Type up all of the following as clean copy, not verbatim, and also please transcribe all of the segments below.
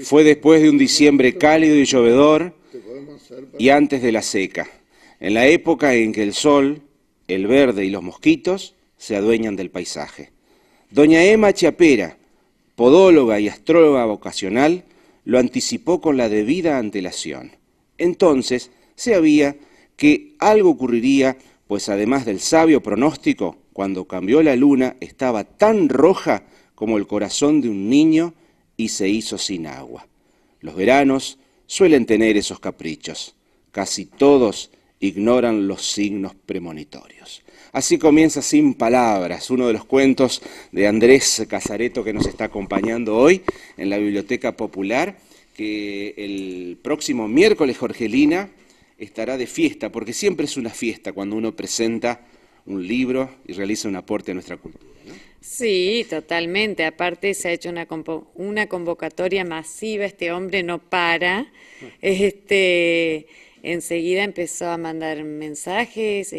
Fue después de un diciembre cálido y llovedor y antes de la seca, en la época en que el sol, el verde y los mosquitos se adueñan del paisaje. Doña Emma Chiapera, podóloga y astróloga vocacional, lo anticipó con la debida antelación. Entonces sabía que algo ocurriría, pues además del sabio pronóstico, cuando cambió la luna estaba tan roja como el corazón de un niño y se hizo sin agua. Los veranos suelen tener esos caprichos. Casi todos ignoran los signos premonitorios. Así comienza Sin Palabras, uno de los cuentos de Andrés Casareto que nos está acompañando hoy en la Biblioteca Popular, que el próximo miércoles, Jorgelina, estará de fiesta, porque siempre es una fiesta cuando uno presenta un libro y realiza un aporte a nuestra cultura, ¿no? Sí, totalmente. Aparte se ha hecho una convocatoria masiva, este hombre no para. Enseguida empezó a mandar mensajes,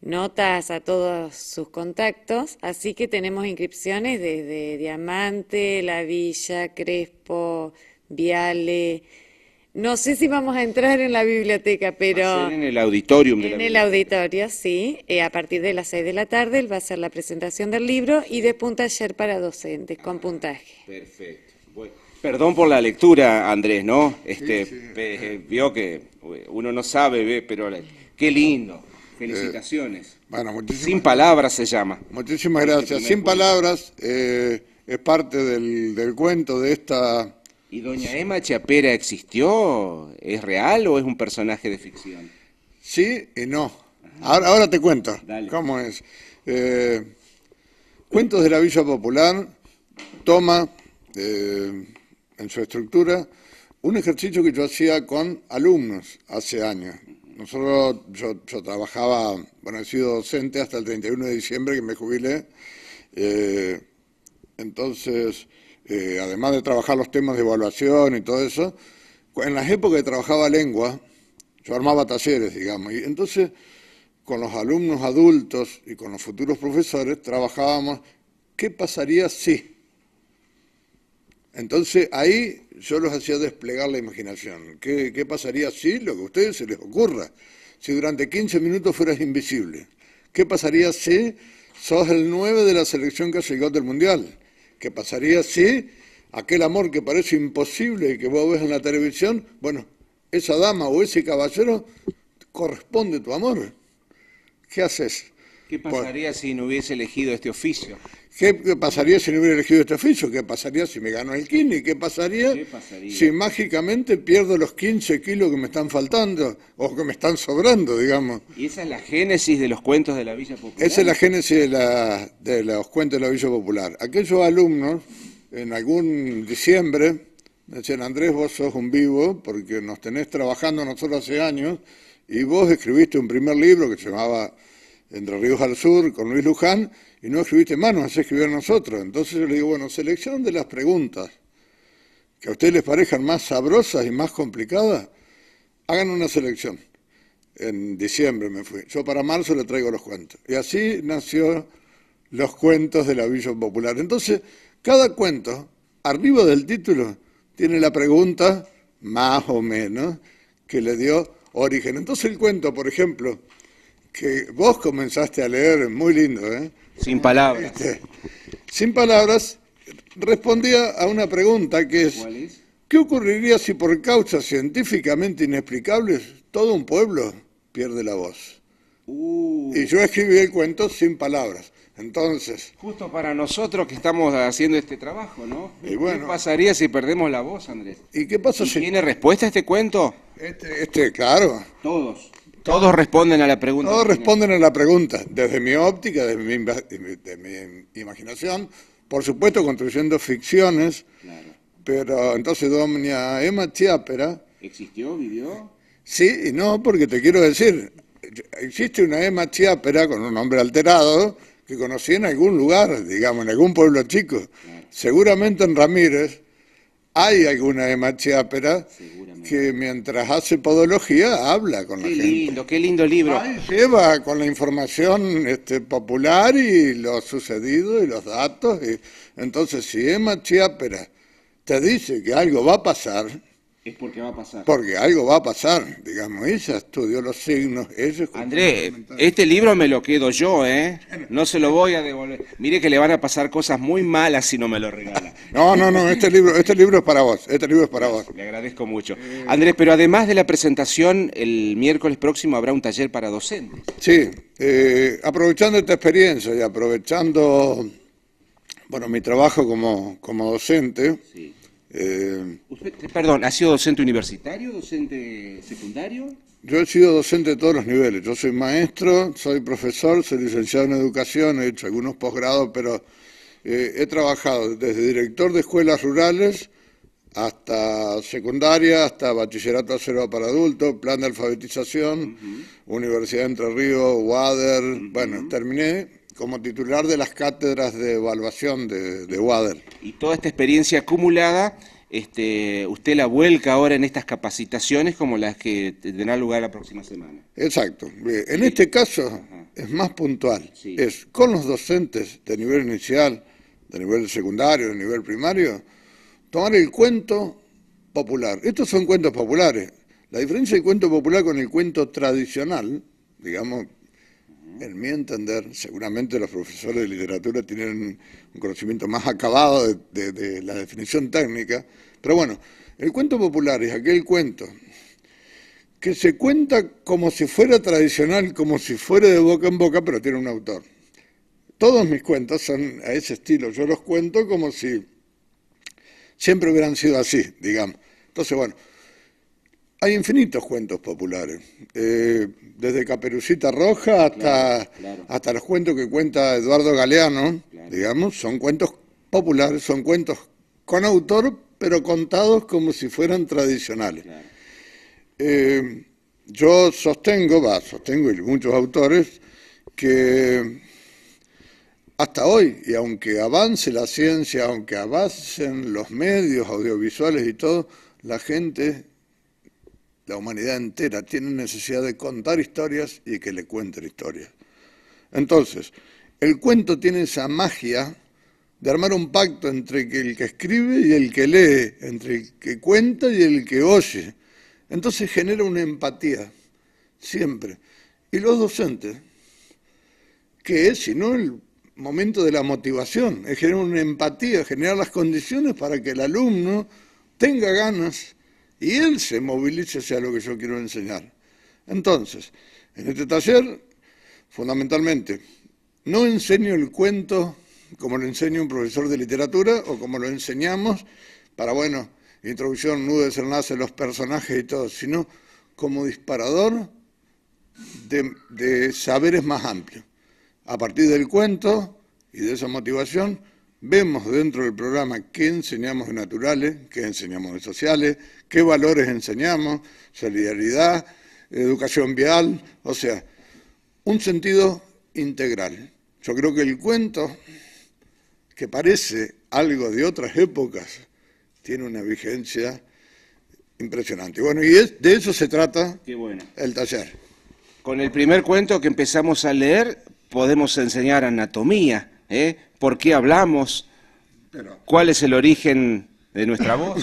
notas a todos sus contactos, así que tenemos inscripciones desde Diamante, La Villa, Crespo, Viale. No sé si vamos a entrar en la biblioteca, pero... Va a ser en el auditorium de la En el biblioteca. auditorio, sí. A partir de las 6 de la tarde él va a hacer la presentación del libro y de taller para docentes, con puntaje. Perfecto. Bueno, perdón por la lectura, Andrés, ¿no? Vio que uno no sabe, pero qué lindo. Felicitaciones. Bueno, Sin Palabras se llama. Muchísimas gracias. Sin Palabras es parte del cuento de esta... ¿Y doña Emma Chiapera existió? ¿Es real o es un personaje de ficción? Sí y no. Ahora te cuento. Dale. ¿Cómo es? Cuentos de la Villa Popular toma en su estructura un ejercicio que yo hacía con alumnos hace años. Yo trabajaba, he sido docente hasta el 31 de diciembre que me jubilé. Entonces, además de trabajar los temas de evaluación y todo eso, en las épocas que trabajaba lengua, yo armaba talleres, digamos, y entonces con los alumnos adultos y con los futuros profesores trabajábamos qué pasaría si. Entonces ahí yo los hacía desplegar la imaginación. ¿Qué pasaría si? Lo que a ustedes se les ocurra. Si durante 15 minutos fueras invisible. ¿Qué pasaría si sos el 9 de la selección que llegó del Mundial? ¿Qué pasaría si aquel amor que parece imposible y que vos ves en la televisión, esa dama o ese caballero corresponde tu amor? ¿Qué haces? ¿Qué pasaría si no hubiese elegido este oficio? ¿Qué pasaría si no hubiera elegido este oficio? ¿Qué pasaría si me gano el kini? ¿Qué pasaría si mágicamente pierdo los 15 kilos que me están faltando o que me están sobrando, digamos? ¿Y esa es la génesis de los cuentos de la Villa Popular? Esa es la génesis de los cuentos de la Villa Popular. Aquellos alumnos, en algún diciembre, decían, Andrés, vos sos un vivo porque nos tenés trabajando nosotros hace años y vos escribiste un primer libro que se llamaba Entre Ríos al Sur, con Luis Luján, y no escribiste más, nos hacés escribir nosotros. Entonces yo le digo, selección de las preguntas que a ustedes les parezcan más sabrosas y más complicadas, hagan una selección. En diciembre me fui. Yo para marzo le traigo los cuentos. Y así nació los cuentos de la Villa Popular. Entonces, cada cuento, arriba del título, tiene la pregunta, más o menos, que le dio origen. Entonces el cuento, por ejemplo, que vos comenzaste a leer, muy lindo, ¿eh? Sin Palabras. Sin Palabras, respondía a una pregunta que es, ¿Cuál es? ¿qué ocurriría si por causas científicamente inexplicables todo un pueblo pierde la voz? Y yo escribí el cuento Sin Palabras. Entonces... Justo para nosotros que estamos haciendo este trabajo, ¿no? Y bueno, ¿qué pasaría si perdemos la voz, Andrés? ¿Y qué pasa si...? ¿Tiene respuesta este cuento? Claro. Todos responden a la pregunta. Todos responden a la pregunta, desde mi óptica, desde mi imaginación, por supuesto construyendo ficciones, Claro. pero entonces doña Emma Chiapera... ¿Existió? ¿Vivió? Sí y no, porque te quiero decir, existe una Emma Chiapera con un nombre alterado que conocí en algún lugar, digamos, en algún pueblo chico. Claro. Seguramente en Ramírez hay alguna Emma Chiapera que mientras hace podología habla con la gente. Qué lindo libro. Ahí lleva con la información popular y lo sucedido y los datos. Entonces, si Emma Chiapera te dice que algo va a pasar, Es porque va a pasar. porque algo va a pasar, digamos, ella estudió los signos, eso es Andrés, este libro me lo quedo yo, ¿eh? No se lo voy a devolver. Mire que le van a pasar cosas muy malas si no me lo regala. No, este libro es para vos, este libro es para vos. Le agradezco mucho. Andrés, pero además de la presentación, el miércoles próximo habrá un taller para docentes. Sí, aprovechando esta experiencia y aprovechando, bueno, mi trabajo como docente, Sí. Usted, perdón, ¿ha sido docente universitario, docente secundario? yo he sido docente de todos los niveles. Yo soy maestro, soy profesor, soy licenciado en educación, he hecho algunos posgrados, pero he trabajado desde director de escuelas rurales hasta secundaria, hasta bachillerato cero para adultos, plan de alfabetización, Universidad de Entre Ríos, UADER. Bueno, terminé como titular de las cátedras de evaluación de UADER. Y toda esta experiencia acumulada, usted la vuelca ahora en estas capacitaciones como las que tendrán lugar la próxima semana. Exacto. En este caso es más puntual. Sí. Es con los docentes de nivel inicial, de nivel secundario, de nivel primario, tomar el cuento popular. Estos son cuentos populares. La diferencia del cuento popular con el cuento tradicional, digamos, en mi entender, seguramente los profesores de literatura tienen un conocimiento más acabado de la definición técnica, pero bueno, el cuento popular es aquel cuento que se cuenta como si fuera tradicional, como si fuera de boca en boca, pero tiene un autor. Todos mis cuentos son a ese estilo, yo los cuento como si siempre hubieran sido así, digamos. Entonces, bueno, hay infinitos cuentos populares, desde Caperucita Roja hasta los cuentos que cuenta Eduardo Galeano, digamos, son cuentos populares, son cuentos con autor, pero contados como si fueran tradicionales. Yo sostengo y muchos autores, que hasta hoy, y aunque avance la ciencia, aunque avancen los medios audiovisuales y todo, la gente, la humanidad entera, tiene necesidad de contar historias y que le cuenten historias. Entonces, el cuento tiene esa magia de armar un pacto entre el que escribe y el que lee, entre el que cuenta y el que oye. Entonces genera una empatía, siempre. Y los docentes, que es, si no, el momento de la motivación, es generar una empatía, generar las condiciones para que el alumno tenga ganas y él se movilice hacia lo que yo quiero enseñar. Entonces, en este taller, fundamentalmente, no enseño el cuento como lo enseña un profesor de literatura o como lo enseñamos para, bueno, introducción, nudo, desenlace, los personajes y todo, sino como disparador de saberes más amplios. A partir del cuento y de esa motivación, vemos dentro del programa qué enseñamos de naturales, qué enseñamos de sociales, qué valores enseñamos, solidaridad, educación vial, o sea, un sentido integral. Yo creo que el cuento, que parece algo de otras épocas, tiene una vigencia impresionante. Bueno, y de eso se trata el taller. Con el primer cuento que empezamos a leer, podemos enseñar anatomía, ¿por qué hablamos? ¿Cuál es el origen de nuestra voz?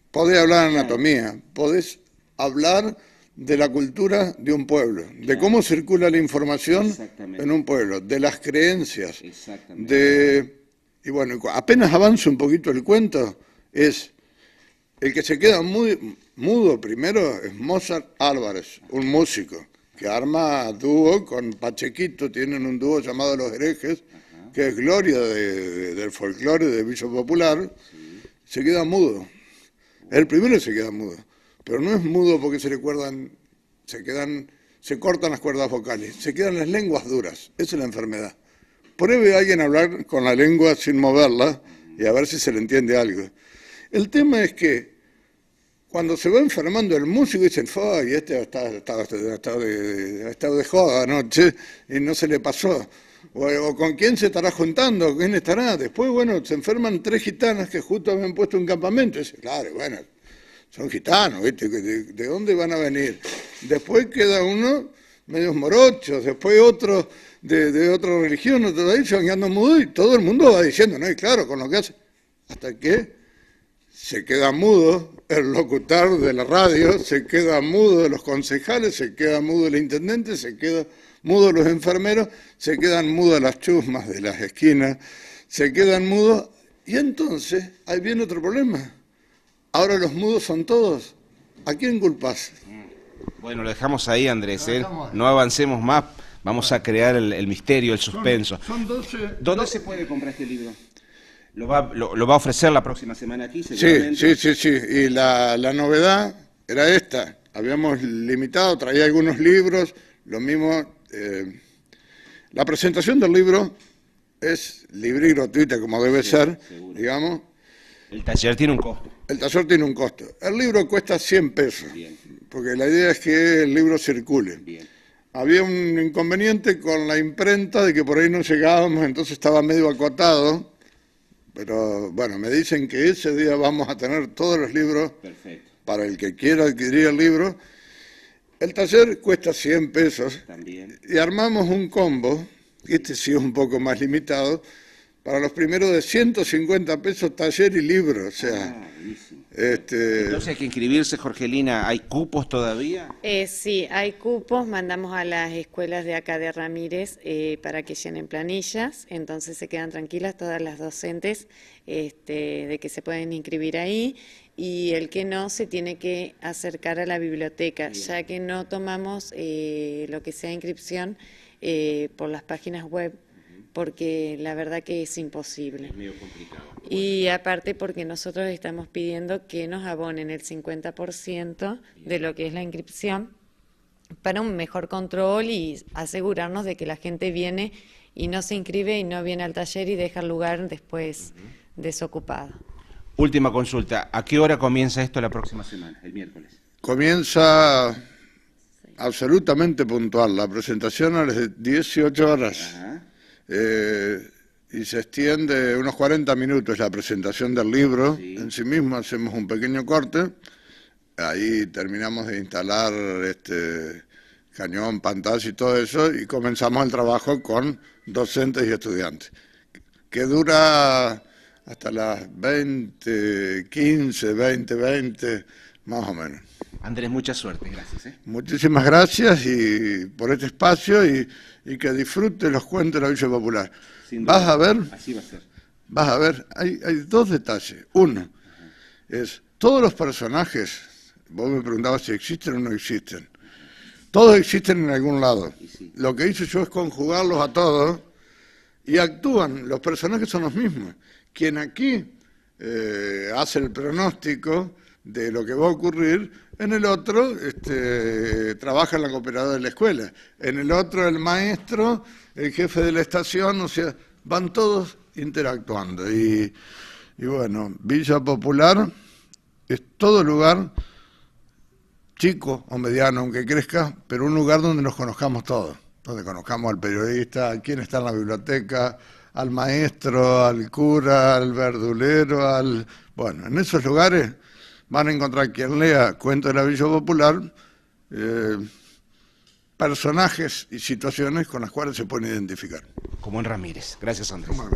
Podés hablar de anatomía, podés hablar de la cultura de un pueblo, de cómo circula la información en un pueblo, de las creencias, y bueno, apenas avanza un poquito el cuento, es el que se queda muy mudo primero es Mozart Álvarez, un músico que arma dúo con Pachequito, tienen un dúo llamado Los Herejes, que es gloria del folclore de Villa Popular, se queda mudo. El primero se queda mudo, pero no es mudo porque se cortan las cuerdas vocales, se quedan las lenguas duras, esa es la enfermedad. Pruebe a alguien a hablar con la lengua sin moverla y a ver si se le entiende algo. El tema es que cuando se va enfermando el músico dicen, y este ha estado de joda anoche y no se le pasó. O con quién se estará juntando, quién estará. Después, bueno, se enferman 3 gitanas que justo habían puesto un campamento. Y dice, claro, bueno, son gitanos, ¿viste? ¿De dónde van a venir? Después queda uno medios morochos, después otro de otra religión, otro de ahí, se van quedando mudos y todo el mundo va diciendo, no, y claro, con lo que hace. Hasta que se queda mudo el locutor de la radio, se queda mudo de los concejales, se queda mudo el intendente, se queda mudo los enfermeros, se quedan mudas las chusmas de las esquinas, se quedan mudos, y entonces ahí viene otro problema. Ahora los mudos son todos. ¿A quién culpas? Bueno, lo dejamos ahí, Andrés, ¿eh? No avancemos más, vamos a crear el misterio, el suspenso. Son 12... ¿Dónde se puede comprar este libro? ¿Lo va a ofrecer la próxima semana aquí, Sí, seguramente? sí. Y la novedad era esta. Habíamos limitado, traía algunos libros, lo mismo... la presentación del libro es libre y gratuita, como debe ser, seguro. digamos. El taller tiene un costo. El taller tiene un costo. El libro cuesta 100 pesos, Bien. porque la idea es que el libro circule. Bien. Había un inconveniente con la imprenta de que por ahí no llegábamos, entonces estaba medio acotado, pero bueno, me dicen que ese día vamos a tener todos los libros Perfecto. para el que quiera adquirir el libro. El taller cuesta 100 pesos También. y armamos un combo, y este sí es un poco más limitado, para los primeros de 150 pesos taller y libro, o sea... Buenísimo. Entonces hay que inscribirse, Jorgelina. ¿Hay cupos todavía? Sí, hay cupos, mandamos a las escuelas de acá de Ramírez para que llenen planillas, entonces se quedan tranquilas todas las docentes de que se pueden inscribir ahí, y el que no se tiene que acercar a la biblioteca, ya que no tomamos lo que sea inscripción por las páginas web, porque la verdad que es imposible. Es medio complicado. Y aparte porque nosotros estamos pidiendo que nos abonen el 50% de lo que es la inscripción para un mejor control y asegurarnos de que la gente viene y no se inscribe y no viene al taller y deja el lugar después desocupado. Última consulta. ¿A qué hora comienza esto la próxima semana, el miércoles? comienza absolutamente puntual, la presentación a las 18 horas. Ajá. Y se extiende unos 40 minutos la presentación del libro. Sí. En sí mismo hacemos un pequeño corte, ahí terminamos de instalar cañón, pantalla y todo eso, y comenzamos el trabajo con docentes y estudiantes, que dura hasta las 20:15, 20:20, más o menos. Andrés, mucha suerte, gracias. Muchísimas gracias y por este espacio y que disfrute los cuentos de la Villa Popular. Sin duda. Vas a ver, Así va a ser. vas a ver, hay dos detalles. Uno, es todos los personajes, vos me preguntabas si existen o no existen. Todos existen en algún lado. Sí. Lo que hice yo es conjugarlos a todos y actúan, los personajes son los mismos. Quien aquí hace el pronóstico de lo que va a ocurrir, en el otro trabaja en la cooperadora de la escuela, en el otro el maestro, el jefe de la estación, o sea, van todos interactuando. Y bueno, Villa Popular es todo lugar, chico o mediano, aunque crezca, pero un lugar donde nos conozcamos todos, donde conozcamos al periodista, a quién está en la biblioteca, al maestro, al cura, al verdulero, bueno, en esos lugares van a encontrar quien lea Cuentos de la Villa Popular, personajes y situaciones con las cuales se pueden identificar. Como en Ramírez. Gracias, Andrés. Como el